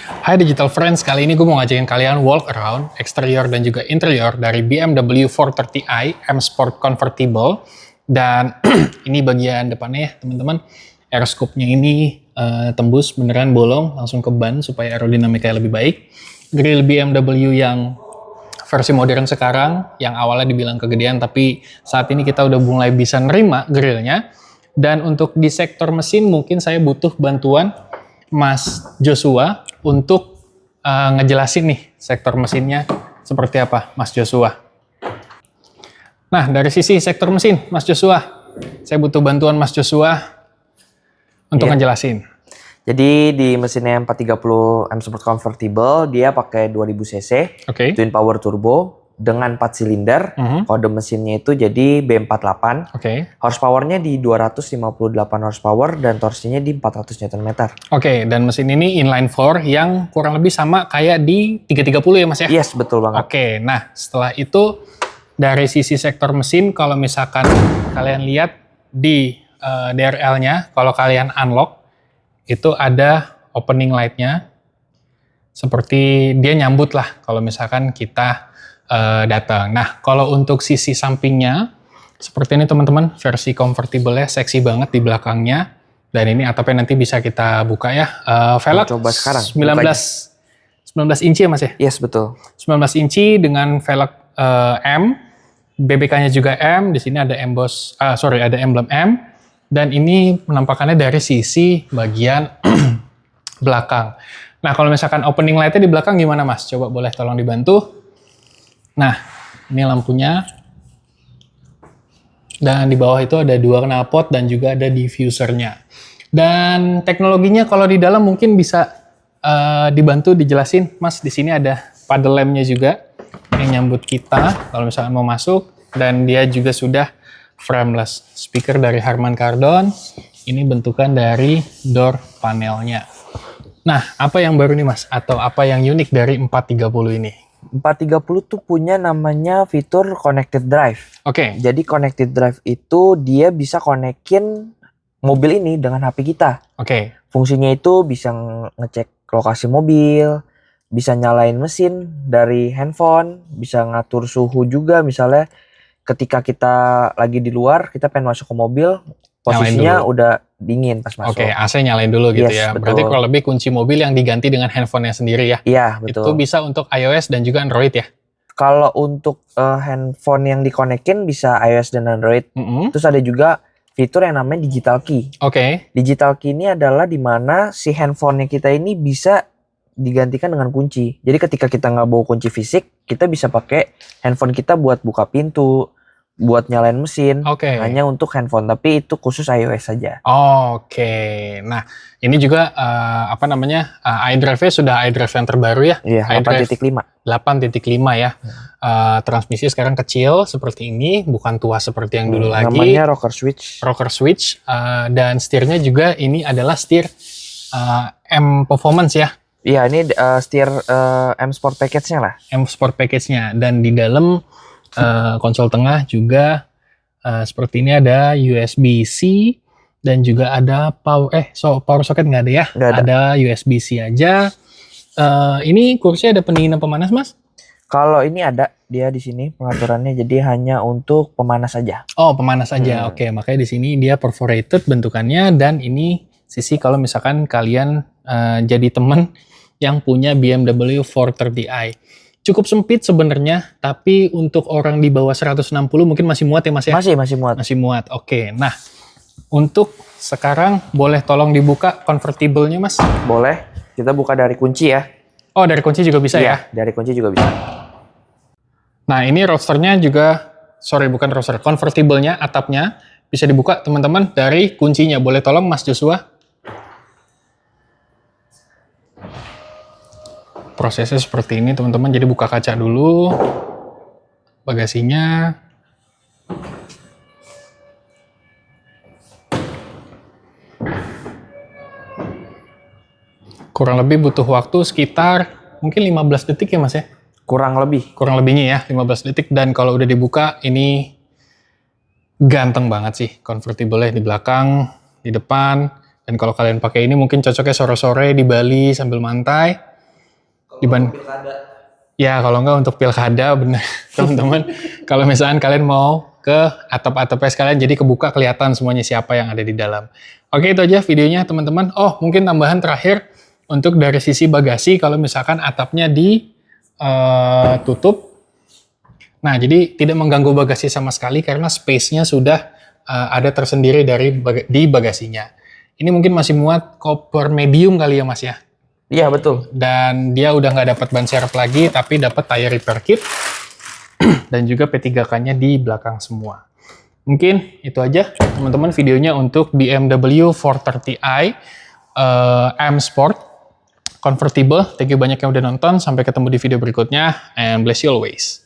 Hai Digital Friends, kali ini gue mau ngajakin kalian walk around, eksterior dan juga interior dari BMW 430i M Sport Convertible. Dan ini bagian depannya ya teman-teman, air scoop-nya ini tembus beneran bolong langsung ke ban supaya aerodinamikanya lebih baik. Grill BMW yang versi modern sekarang, yang awalnya dibilang kegedean tapi saat ini kita udah mulai bisa nerima grillnya. Dan untuk di sektor mesin mungkin saya butuh bantuan Mas Joshua untuk ngejelasin nih sektor mesinnya seperti apa, Mas Joshua. Nah, dari sisi sektor mesin, Mas Joshua, saya butuh bantuan Mas Joshua untuk ngejelasin. Jadi di mesinnya 430 M Sport Convertible, dia pakai 2000 cc, twin power turbo dengan 4 silinder. Kode mesinnya itu jadi B48. Horsepower-nya di 258 horsepower dan torsinya di 400 Nm. Dan mesin ini inline 4 yang kurang lebih sama kayak di 330 ya Mas ya? Yes, betul banget. Nah setelah itu dari sisi sektor mesin, kalau misalkan kalian lihat di DRL-nya, kalau kalian unlock, itu ada opening light-nya. Seperti dia nyambut lah kalau misalkan kita datang. Nah, kalau untuk sisi sampingnya, seperti ini teman-teman, versi convertible-nya seksi banget di belakangnya. Dan ini atapnya nanti bisa kita buka ya. Velg coba sekarang. 19 inci ya Mas ya? Yes, betul. 19 inci dengan velg M, BBK-nya juga M. Di sini ada ada emblem M. Dan ini penampakannya dari sisi bagian belakang. Nah, kalau misalkan opening light-nya di belakang gimana Mas? Coba boleh tolong dibantu. Nah, ini lampunya. Dan di bawah itu ada 2 knalpot dan juga ada diffusernya. Dan teknologinya kalau di dalam mungkin bisa dibantu dijelasin, Mas. Di sini ada paddle lamp-nya juga yang nyambut kita kalau misalkan mau masuk. Dan dia juga sudah frameless. Speaker dari Harman Kardon. Ini bentukan dari door panelnya. Nah, apa yang baru nih Mas? Atau apa yang unik dari 430 ini? 430 tuh punya namanya fitur Connected Drive. Jadi Connected Drive itu dia bisa konekin mobil ini dengan HP kita. Fungsinya itu bisa ngecek lokasi mobil, bisa nyalain mesin dari handphone, bisa ngatur suhu juga. Misalnya ketika kita lagi di luar, kita pengen masuk ke mobil, posisinya udah dingin pas masuk. AC nyalain dulu gitu ya. Betul. Berarti kalau lebih kunci mobil yang diganti dengan handphonenya sendiri ya? Iya, betul. Itu bisa untuk iOS dan juga Android ya? Kalau untuk handphone yang dikonekin bisa iOS dan Android. Terus ada juga fitur yang namanya Digital Key. Digital Key ini adalah di mana si handphonenya kita ini bisa digantikan dengan kunci. Jadi ketika kita nggak bawa kunci fisik, kita bisa pakai handphone kita buat buka pintu, buat nyalain mesin, hanya untuk handphone, tapi itu khusus iOS saja. Nah, ini juga iDrive-nya sudah iDrive yang terbaru ya? Iya, 8.5. 8.5 ya. Transmisi sekarang kecil seperti ini, bukan tua seperti yang dulu lagi. Namanya rocker switch. Dan setirnya juga ini adalah setir M Performance ya? Iya, ini setir M Sport Package-nya lah. M Sport Package-nya. Dan di dalam konsol tengah juga seperti ini ada USB-C dan juga ada power socket nggak ada ya? Nggak ada. Ada USB-C aja. Ini kursi ada pendingin dan pemanas Mas? Kalau ini ada dia di sini pengaturannya, jadi hanya untuk pemanas saja. Pemanas saja. Makanya di sini dia perforated bentukannya, dan ini sisi kalau misalkan kalian jadi temen yang punya BMW 430i. Cukup sempit sebenarnya, tapi untuk orang di bawah 160 mungkin masih muat ya Mas ya? Masih muat. Masih muat, Nah, untuk sekarang boleh tolong dibuka convertible-nya Mas? Boleh, kita buka dari kunci ya. Dari kunci juga bisa ya? Dari kunci juga bisa. Nah, ini roadsternya juga, bukan roadster, convertible-nya, atapnya bisa dibuka teman-teman dari kuncinya. Boleh tolong Mas Joshua? Prosesnya seperti ini teman-teman, jadi buka kaca dulu bagasinya. Kurang lebih butuh waktu sekitar mungkin 15 detik ya Mas ya? Kurang lebihnya ya 15 detik. Dan kalau udah dibuka ini ganteng banget sih convertible-nya di belakang, di depan. Dan kalau kalian pakai ini mungkin cocoknya sore-sore di Bali sambil mantai. Ya kalau nggak untuk pilkada bener teman-teman. Kalau misalkan kalian mau ke atap-atapnya sekalian, jadi kebuka kelihatan semuanya siapa yang ada di dalam. Oke, itu aja videonya teman-teman. Oh, mungkin tambahan terakhir untuk dari sisi bagasi, kalau misalkan atapnya ditutup, nah jadi tidak mengganggu bagasi sama sekali karena space-nya sudah ada tersendiri di bagasinya. Ini mungkin masih muat koper medium kali ya Mas ya? Iya betul. Dan dia udah nggak dapat ban serep lagi, tapi dapat tire repair kit dan juga P3K-nya di belakang semua. Mungkin itu aja teman-teman videonya untuk BMW 430i M Sport Convertible. Thank you banyak yang udah nonton. Sampai ketemu di video berikutnya and bless you always.